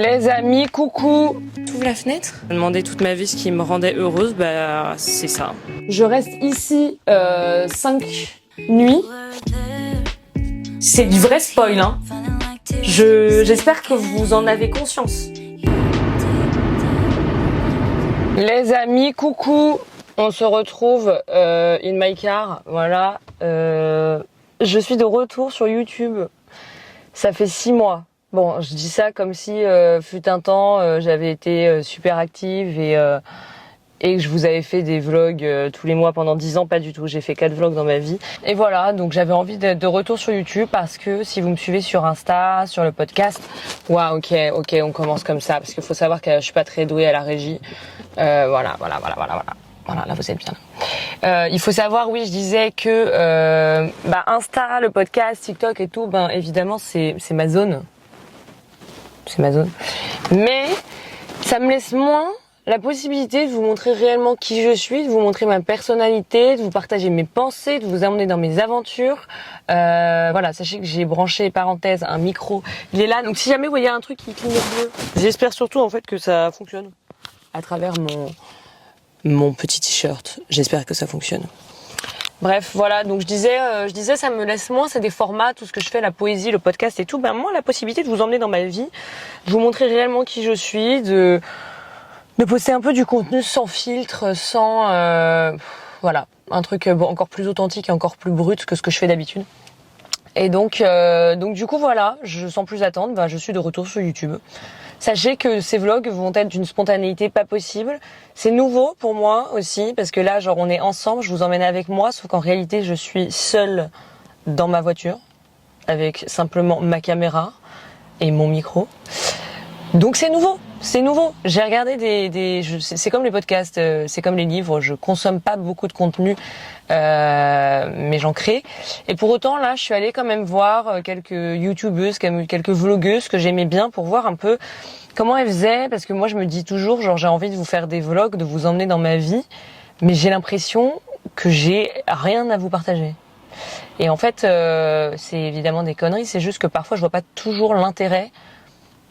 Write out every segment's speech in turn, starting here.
Les amis, coucou. T'ouvres la fenêtre? Je me demandais toute ma vie ce qui me rendait heureuse, bah c'est ça. Je reste ici 5 nuits. C'est du vrai spoil, hein. J'espère que vous en avez conscience. Les amis, coucou. On se retrouve in my car, voilà. Je suis de retour sur YouTube. Ça fait 6 mois. Bon, je dis ça comme si fut un temps j'avais été super active et que je vous avais fait des vlogs tous les mois pendant 10 ans, pas du tout. J'ai fait 4 vlogs dans ma vie. Et voilà, donc j'avais envie d'être de retour sur YouTube parce que si vous me suivez sur Insta, sur le podcast, ouais, ok, on commence comme ça parce qu'il faut savoir que je suis pas très douée à la régie. Voilà. Voilà, là vous êtes bien. Il faut savoir, oui, je disais que Insta, le podcast, TikTok et tout, évidemment c'est ma zone. C'est ma zone. Mais ça me laisse moins la possibilité de vous montrer réellement qui je suis, de vous montrer ma personnalité, de vous partager mes pensées, de vous emmener dans mes aventures. Voilà, sachez que j'ai branché, parenthèse, un micro. Il est là, donc si jamais vous voyez un truc qui clignote bleu, j'espère surtout en fait que ça fonctionne. À travers mon petit t-shirt, j'espère que ça fonctionne. Bref, voilà, donc je disais, ça me laisse moins, c'est des formats, tout ce que je fais, la poésie, le podcast et tout, moi la possibilité de vous emmener dans ma vie, de vous montrer réellement qui je suis, de poster un peu du contenu sans filtre, sans, voilà, un truc encore plus authentique et encore plus brut que ce que je fais d'habitude. Et donc du coup voilà, sans plus attendre, je suis de retour sur YouTube. Sachez que ces vlogs vont être d'une spontanéité pas possible. C'est nouveau pour moi aussi, parce que là, on est ensemble, je vous emmène avec moi, sauf qu'en réalité, je suis seule dans ma voiture, avec simplement ma caméra et mon micro. Donc c'est nouveau. J'ai regardé c'est comme les podcasts, c'est comme les livres, je consomme pas beaucoup de contenu, mais j'en crée. Et pour autant, là, je suis allée quand même voir quelques youtubeuses, quelques vlogueuses que j'aimais bien pour voir un peu comment elles faisaient, parce que moi, je me dis toujours, j'ai envie de vous faire des vlogs, de vous emmener dans ma vie, mais j'ai l'impression que j'ai rien à vous partager. Et en fait, c'est évidemment des conneries, c'est juste que parfois, je vois pas toujours l'intérêt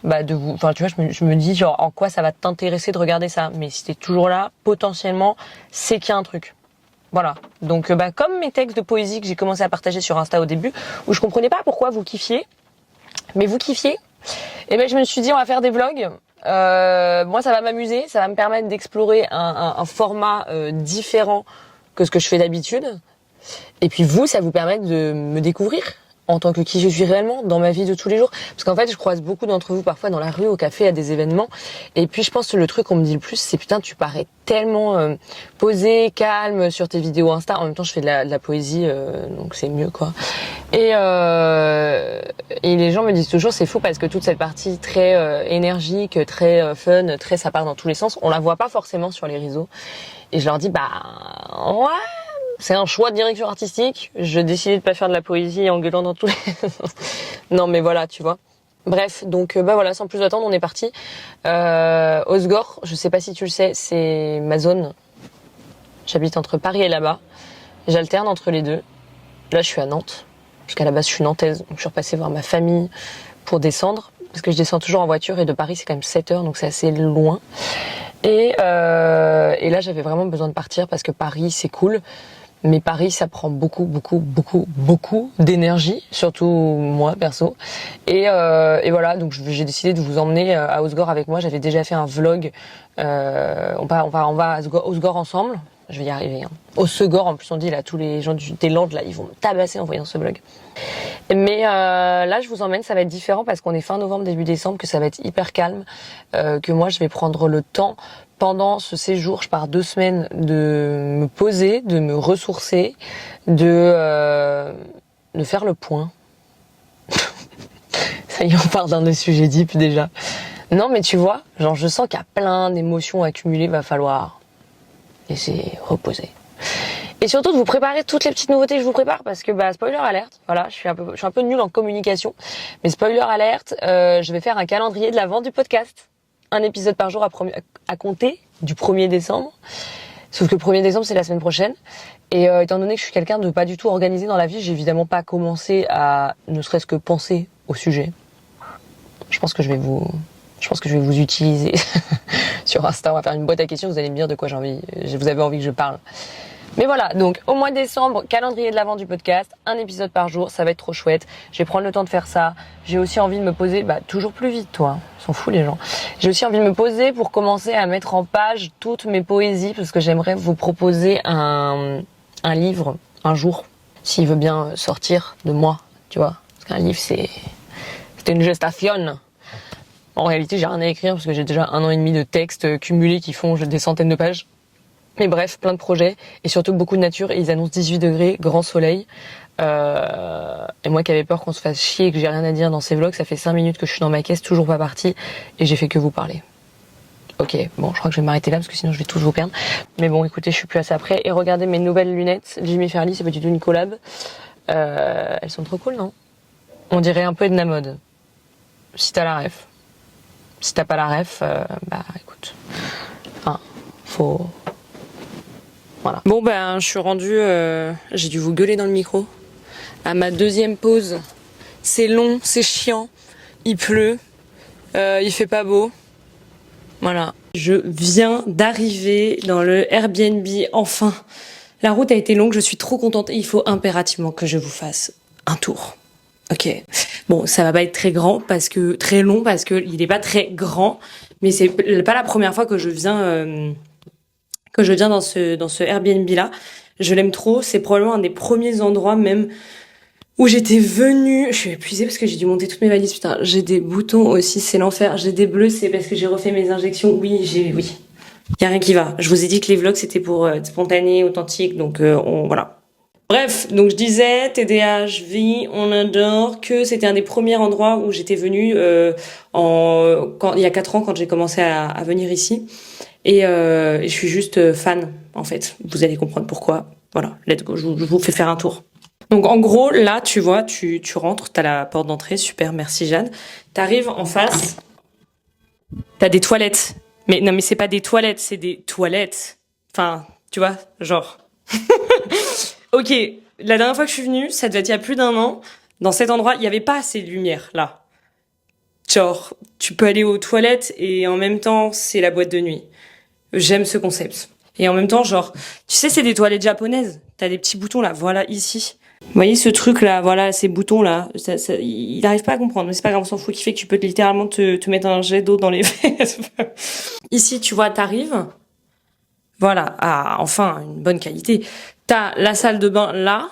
de vous, tu vois, je me dis en quoi ça va t'intéresser de regarder ça, mais si t'es toujours là, potentiellement c'est qu'il y a un truc. Voilà. Donc comme mes textes de poésie que j'ai commencé à partager sur Insta au début, où je comprenais pas pourquoi vous kiffiez, mais vous kiffiez, et je me suis dit on va faire des vlogs. Moi ça va m'amuser, ça va me permettre d'explorer un format différent que ce que je fais d'habitude, et puis vous, ça vous permet de me découvrir en tant que qui je suis réellement dans ma vie de tous les jours. Parce qu'en fait, je croise beaucoup d'entre vous parfois dans la rue, au café, à des événements. Et puis, je pense que le truc qu'on me dit le plus, c'est putain, tu parais tellement posé, calme sur tes vidéos Insta. En même temps, je fais de la poésie, donc c'est mieux, quoi. Et les gens me disent toujours, c'est fou parce que toute cette partie très énergique, très fun, très ça part dans tous les sens, on la voit pas forcément sur les réseaux. Et je leur dis, ouais, c'est un choix de direction artistique. Je décidais de pas faire de la poésie en gueulant dans tous les... Non mais voilà, tu vois. Bref, donc voilà, sans plus attendre, on est parti. Osgore, je sais pas si tu le sais, c'est ma zone. J'habite entre Paris et là-bas. J'alterne entre les deux. Là, je suis à Nantes. Parce qu'à la base, je suis nantaise. Donc je suis repassée voir ma famille pour descendre. Parce que je descends toujours en voiture et de Paris, c'est quand même 7 heures, donc c'est assez loin. Et là, j'avais vraiment besoin de partir parce que Paris, c'est cool. Mais Paris, ça prend beaucoup d'énergie, surtout moi, perso. Et voilà, donc j'ai décidé de vous emmener à Osgore avec moi. J'avais déjà fait un vlog. On va à Osgore ensemble. Je vais y arriver. Osegore, en plus on dit là, tous les gens des Landes là, ils vont me tabasser en voyant ce vlog. Mais là, je vous emmène, ça va être différent parce qu'on est fin novembre, début décembre, que ça va être hyper calme, que moi je vais prendre le temps pendant ce séjour, je pars 2 semaines, de me poser, de me ressourcer, de faire le point. Ça y est, on part dans des sujets deep déjà. Non mais tu vois, je sens qu'il y a plein d'émotions accumulées, va falloir laisser reposer. Et surtout de vous préparer toutes les petites nouveautés que je vous prépare parce que spoiler alerte, voilà, je suis un peu nulle en communication, mais spoiler alerte, je vais faire un calendrier de la vente du podcast. Un épisode par jour à compter du 1er décembre. Sauf que le 1er décembre, c'est la semaine prochaine. Et étant donné que je suis quelqu'un de pas du tout organisé dans la vie, j'ai évidemment pas commencé à ne serait-ce que penser au sujet. Je pense que je vais vous Je pense que je vais vous utiliser sur Insta. On va faire une boîte à questions. Vous allez me dire de quoi vous avez envie que je parle. Mais voilà, donc au mois de décembre, calendrier de l'avant du podcast, un épisode par jour, ça va être trop chouette. Je vais prendre le temps de faire ça. J'ai aussi envie de me poser, toujours plus vite toi, ils s'en foutent les gens. J'ai aussi envie de me poser pour commencer à mettre en page toutes mes poésies parce que j'aimerais vous proposer un livre un jour, s'il veut bien sortir de moi, tu vois. Parce qu'un livre c'est une gestation. En réalité, j'ai rien à écrire parce que j'ai déjà 1 an et demi de textes cumulés qui font des centaines de pages. Mais bref, plein de projets et surtout beaucoup de nature. Et ils annoncent 18 degrés, grand soleil. Et moi qui avais peur qu'on se fasse chier et que j'ai rien à dire dans ces vlogs, ça fait 5 minutes que je suis dans ma caisse, toujours pas partie. Et j'ai fait que vous parler. Ok, bon, je crois que je vais m'arrêter là parce que sinon je vais tous vous perdre. Mais bon, écoutez, je suis plus assez après. Et regardez mes nouvelles lunettes. Jimmy Fairly, c'est pas du tout une collab. Elles sont trop cool, non? On dirait un peu Edna Mode. Si t'as la ref. Si t'as pas la ref, écoute. Faut... Voilà. Bon je suis rendue, j'ai dû vous gueuler dans le micro, à ma 2e pause. C'est long, c'est chiant, il pleut, il fait pas beau. Voilà. Je viens d'arriver dans le Airbnb, enfin. La route a été longue, je suis trop contente et il faut impérativement que je vous fasse un tour. Ok. Bon, ça va pas être très long parce que il est pas très grand, mais c'est pas la première fois que je viens dans ce Airbnb là. Je l'aime trop, c'est probablement un des premiers endroits même où j'étais venue. Je suis épuisée parce que j'ai dû monter toutes mes valises, putain. J'ai des boutons aussi, c'est l'enfer. J'ai des bleus, c'est parce que j'ai refait mes injections. Oui. Y a rien qui va. Je vous ai dit que les vlogs c'était pour être spontané, authentique, donc voilà. Bref, donc je disais, TDAH, vie, on adore, que c'était un des premiers endroits où j'étais venue il y a 4 ans quand j'ai commencé à venir ici. Et je suis juste fan, en fait. Vous allez comprendre pourquoi. Voilà, let's go, je vous fais faire un tour. Donc en gros, là, tu vois, tu rentres, t'as la porte d'entrée, super, merci Jeanne. T'arrives en face, t'as des toilettes. Mais non, mais c'est pas des toilettes, c'est des toilettes. Enfin, tu vois, genre... Ok, la dernière fois que je suis venue, ça devait être il y a plus d'1 an, dans cet endroit, il y avait pas assez de lumière, là. Genre, tu peux aller aux toilettes et en même temps, c'est la boîte de nuit. J'aime ce concept. Et en même temps, genre, tu sais, c'est des toilettes japonaises. T'as des petits boutons là, voilà, ici. Vous voyez ce truc là, voilà, ces boutons là, il arrive pas à comprendre, mais c'est pas grave, on s'en fout, qui fait que tu peux littéralement te mettre un jet d'eau dans les fesses. Ici, tu vois, t'arrives. Voilà, enfin, une bonne qualité. T'as la salle de bain là,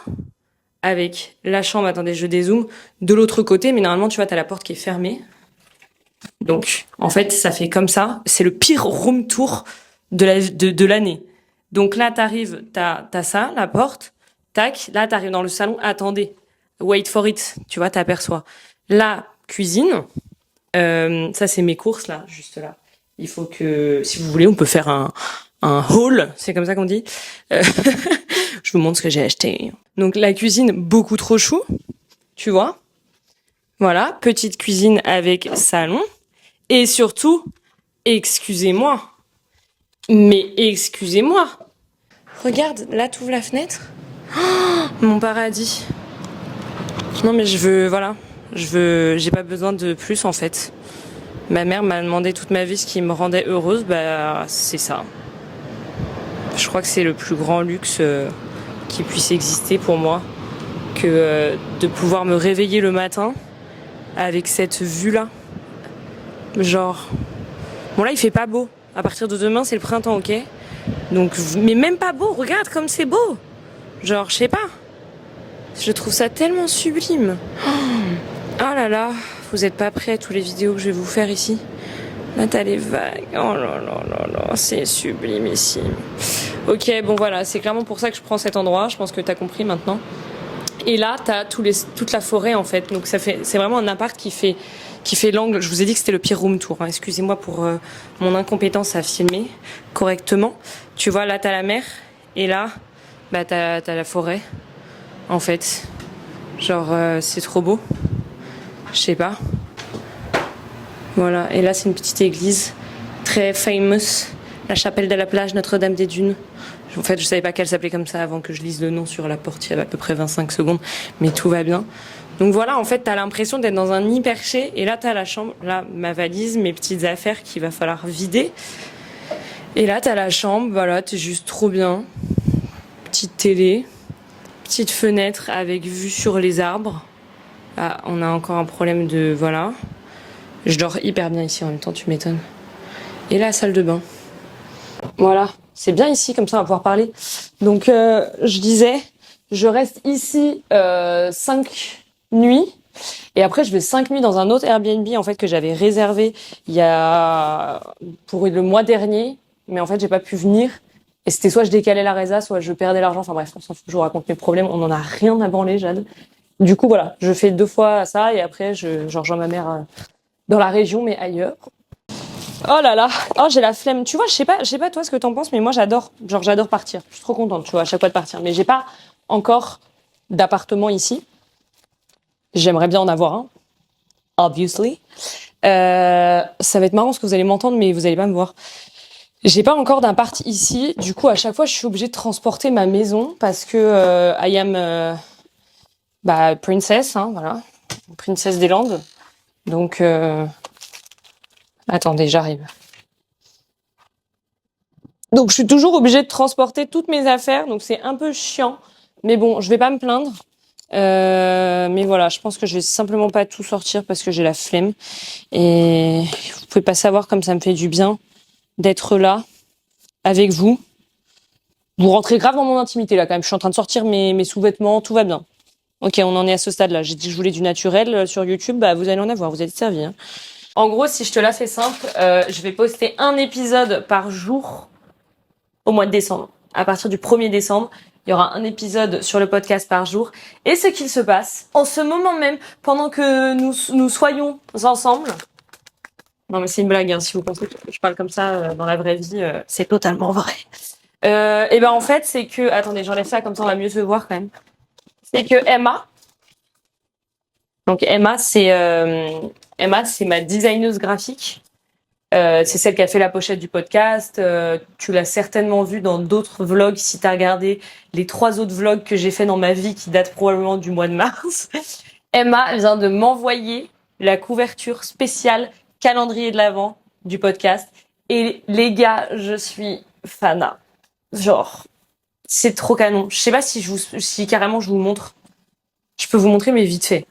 avec la chambre, attendez, je dézoome, de l'autre côté, mais normalement, tu vois, t'as la porte qui est fermée. Donc, en fait, ça fait comme ça. C'est le pire room tour de l'année. Donc là, t'arrives, t'as ça, la porte. Tac, là, t'arrives dans le salon. Attendez, wait for it. Tu vois, t'aperçois. La cuisine. Ça, c'est mes courses, là, juste là. Il faut que, si vous voulez, on peut faire un haul. C'est comme ça qu'on dit. Je vous montre ce que j'ai acheté. Donc, la cuisine, beaucoup trop chou. Tu vois. Voilà, petite cuisine avec salon. Et surtout, excusez-moi. Mais excusez-moi. Regarde, là, t'ouvres la fenêtre. Oh, mon paradis. Non, mais j'ai pas besoin de plus, en fait. Ma mère m'a demandé toute ma vie ce qui me rendait heureuse, c'est ça. Je crois que c'est le plus grand luxe qui puisse exister pour moi, que de pouvoir me réveiller le matin avec cette vue-là. Genre, bon là il fait pas beau. À partir de demain c'est le printemps, ok. Donc, mais même pas beau. Regarde comme c'est beau. Genre, je sais pas. Je trouve ça tellement sublime. Oh là là, vous êtes pas prêts à tous les vidéos que je vais vous faire ici. Là t'as les vagues. Oh là là là là, c'est sublimissime. Ok, bon voilà, c'est clairement pour ça que je prends cet endroit. Je pense que t'as compris maintenant. Et là t'as toute la forêt en fait. Donc c'est vraiment un appart qui fait l'angle. Je vous ai dit que c'était le pire room tour, hein. Excusez-moi pour mon incompétence à filmer correctement. Tu vois, là t'as la mer et là t'as la forêt en fait. Genre c'est trop beau. Je sais pas. Voilà, et là c'est une petite église très famous, la chapelle de la plage Notre-Dame des Dunes. En fait, je savais pas qu'elle s'appelait comme ça avant que je lise le nom sur la porte il y a à peu près 25 secondes, mais tout va bien. Donc voilà, en fait, t'as l'impression d'être dans un hyperché. Et là, t'as la chambre, là, ma valise, mes petites affaires qu'il va falloir vider. Et là, t'as la chambre, voilà, t'es juste trop bien. Petite télé, petite fenêtre avec vue sur les arbres. Ah, on a encore un problème de... Voilà. Je dors hyper bien ici en même temps, tu m'étonnes. Et la salle de bain. Voilà, c'est bien ici, comme ça on va pouvoir parler. Donc, je disais, je reste ici 5 nuits. Et après, je vais 5 nuits dans un autre Airbnb en fait que j'avais réservé pour le mois dernier. Mais en fait, j'ai pas pu venir. Et c'était soit je décalais la résa, soit je perdais l'argent. Enfin bref, on s'en fout, je vous raconte mes problèmes. On en a rien à branler, Jade. Du coup, voilà, je fais 2 fois ça et après, je rejoins ma mère dans la région, mais ailleurs. Oh là là, oh j'ai la flemme. Tu vois, je sais pas toi ce que t'en penses, mais moi j'adore, j'adore partir. Je suis trop contente, tu vois, à chaque fois de partir. Mais j'ai pas encore d'appartement ici. J'aimerais bien en avoir un, obviously. Ça va être marrant parce que vous allez m'entendre, mais vous allez pas me voir. J'ai pas encore d'appart ici. Du coup, à chaque fois, je suis obligée de transporter ma maison parce que I am princess, hein, voilà, princesse des Landes. Donc attendez, j'arrive. Donc je suis toujours obligée de transporter toutes mes affaires, donc c'est un peu chiant. Mais bon, je vais pas me plaindre. Mais voilà, je pense que je vais simplement pas tout sortir parce que j'ai la flemme. Et vous pouvez pas savoir comme ça me fait du bien d'être là avec vous. Vous rentrez grave dans mon intimité là quand même. Je suis en train de sortir mes sous-vêtements, tout va bien. Ok, on en est à ce stade-là. J'ai dit que je voulais du naturel sur YouTube, bah vous allez en avoir, vous êtes servis. Hein. En gros, si je te la fais simple, je vais poster un épisode par jour au mois de décembre. À partir du 1er décembre, il y aura un épisode sur le podcast par jour. Et ce qu'il se passe, en ce moment même, pendant que nous soyons ensemble... Non mais c'est une blague, hein, si vous pensez que je parle comme ça dans la vraie vie, c'est totalement vrai. Et ben en fait, c'est que... Attendez, j'enlève ça, comme ça on va mieux se voir quand même. C'est que Emma... Donc Emma, c'est ma designeuse graphique. C'est celle qui a fait la pochette du podcast. Tu l'as certainement vue dans d'autres vlogs si t'as regardé les 3 autres vlogs que j'ai fait dans ma vie qui datent probablement du mois de mars. Emma vient de m'envoyer la couverture spéciale calendrier de l'Avent du podcast. Et les gars, je suis fana. Genre, c'est trop canon. Je sais pas si carrément je vous montre. Je peux vous montrer mais vite fait.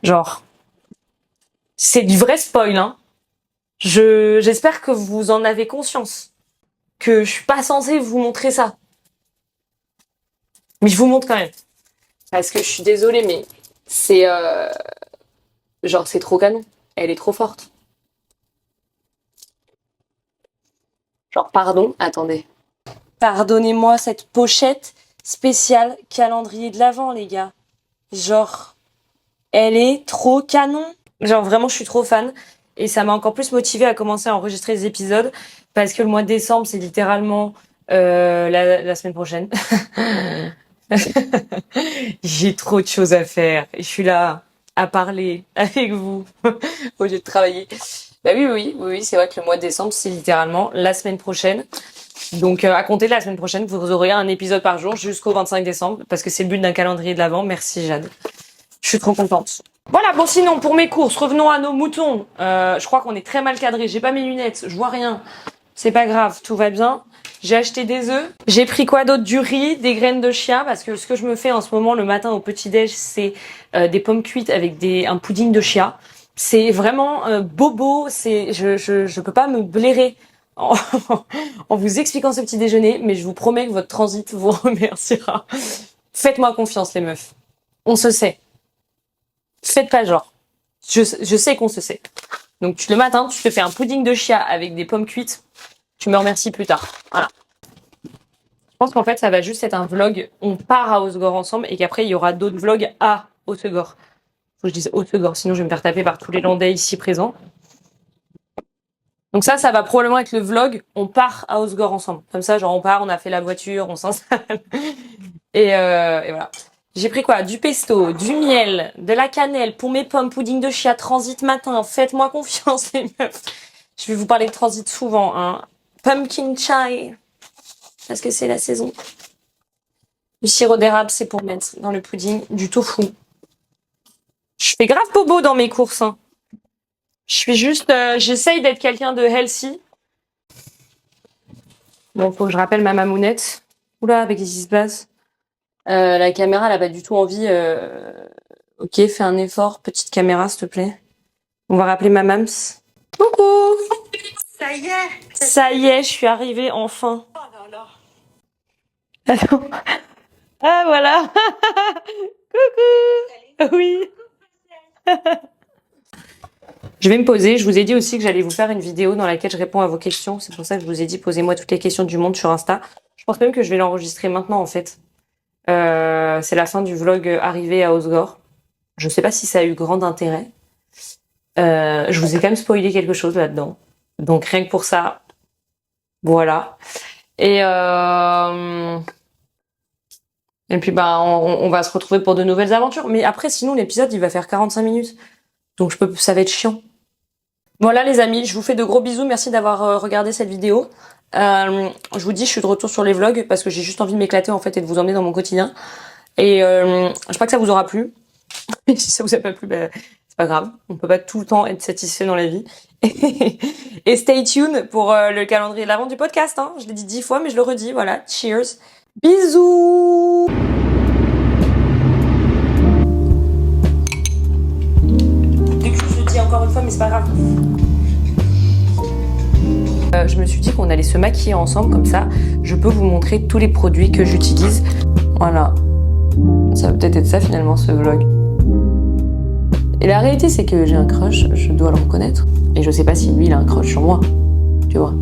Genre, c'est du vrai spoil, hein. J'espère que vous en avez conscience. Que je suis pas censée vous montrer ça. Mais je vous montre quand même. Parce que je suis désolée, mais c'est... genre, c'est trop canon. Elle est trop forte. Genre, pardon, attendez. Pardonnez-moi cette pochette spéciale calendrier de l'Avent, les gars. Genre, elle est trop canon. Genre, vraiment, je suis trop fan. Et ça m'a encore plus motivée à commencer à enregistrer les épisodes parce que le mois de décembre, c'est littéralement la semaine prochaine. J'ai trop de choses à faire. Et je suis là à parler avec vous au lieu de travailler. Bah oui, c'est vrai que le mois de décembre, c'est littéralement la semaine prochaine. Donc à compter de la semaine prochaine, vous aurez un épisode par jour jusqu'au 25 décembre parce que c'est le but d'un calendrier de l'Avent. Merci Jade. Je suis trop contente. Voilà, bon sinon, pour mes courses, revenons à nos moutons. Je crois qu'on est très mal cadré. J'ai pas mes lunettes, je vois rien. C'est pas grave, tout va bien. J'ai acheté des œufs. J'ai pris quoi d'autre? Du riz, des graines de chia, parce que ce que je me fais en ce moment le matin au petit-déj, c'est des pommes cuites avec un pudding de chia. C'est vraiment bobo, je peux pas me blairer en, en vous expliquant ce petit déjeuner, mais je vous promets que votre transit vous remerciera. Faites-moi confiance les meufs. On se sait. Faites pas genre. Je sais qu'on se sait. Donc le matin, tu te fais un pudding de chia avec des pommes cuites. Tu me remercies plus tard. Voilà. Je pense qu'en fait, ça va juste être un vlog. On part à Hossegor ensemble et qu'après, il y aura d'autres vlogs à Hossegor. Faut que je dise Hossegor, sinon je vais me faire taper par tous les Landais ici présents. Donc ça va probablement être le vlog. On part à Hossegor ensemble. Comme ça, genre on part, on a fait la voiture, on s'installe. Et voilà. J'ai pris quoi? Du pesto, du miel, de la cannelle pour mes pommes, pudding de chia, transit matin. Faites-moi confiance, les meufs. Je vais vous parler de transit souvent, hein. Pumpkin chai. Parce que c'est la saison. Du sirop d'érable, c'est pour mettre dans le pudding. Du tofu. Je fais grave bobo dans mes courses. Hein. Je suis juste... j'essaye d'être quelqu'un de healthy. Bon, faut que je rappelle ma mamounette. Oula, avec qu'est-ce qui se passe? La caméra, elle a pas du tout envie. Ok, fais un effort, petite caméra, s'il te plaît. On va rappeler ma mams. Coucou! Ça y est. Ça y est, je suis arrivée enfin. Oh là là. Attends. Ah, voilà! Coucou! Oui! Je vais me poser. Je vous ai dit aussi que j'allais vous faire une vidéo dans laquelle je réponds à vos questions. C'est pour ça que je vous ai dit, posez-moi toutes les questions du monde sur Insta. Je pense même que je vais l'enregistrer maintenant, en fait. C'est la fin du vlog arrivé à Osgore. Je sais pas si ça a eu grand intérêt. Je vous ai quand même spoilé quelque chose là-dedans. Donc rien que pour ça, voilà. Et puis bah on va se retrouver pour de nouvelles aventures. Mais après sinon l'épisode il va faire 45 minutes. Donc ça va être chiant. Voilà les amis, je vous fais de gros bisous. Merci d'avoir regardé cette vidéo. Je vous dis, je suis de retour sur les vlogs parce que j'ai juste envie de m'éclater en fait et de vous emmener dans mon quotidien. Et j'espère que ça vous aura plu. Et si ça vous a pas plu, bah, c'est pas grave. On peut pas tout le temps être satisfait dans la vie. Et stay tuned pour le calendrier de l'avant du podcast. Hein. Je l'ai dit 10 fois, mais je le redis. Voilà, cheers. Bisous. Du coup, je le dis encore une fois, mais c'est pas grave. Je me suis dit qu'on allait se maquiller ensemble, comme ça, je peux vous montrer tous les produits que j'utilise. Voilà. Ça va peut-être être ça finalement, ce vlog. Et la réalité, c'est que j'ai un crush, je dois le reconnaître. Et je sais pas si lui, il a un crush sur moi. Tu vois.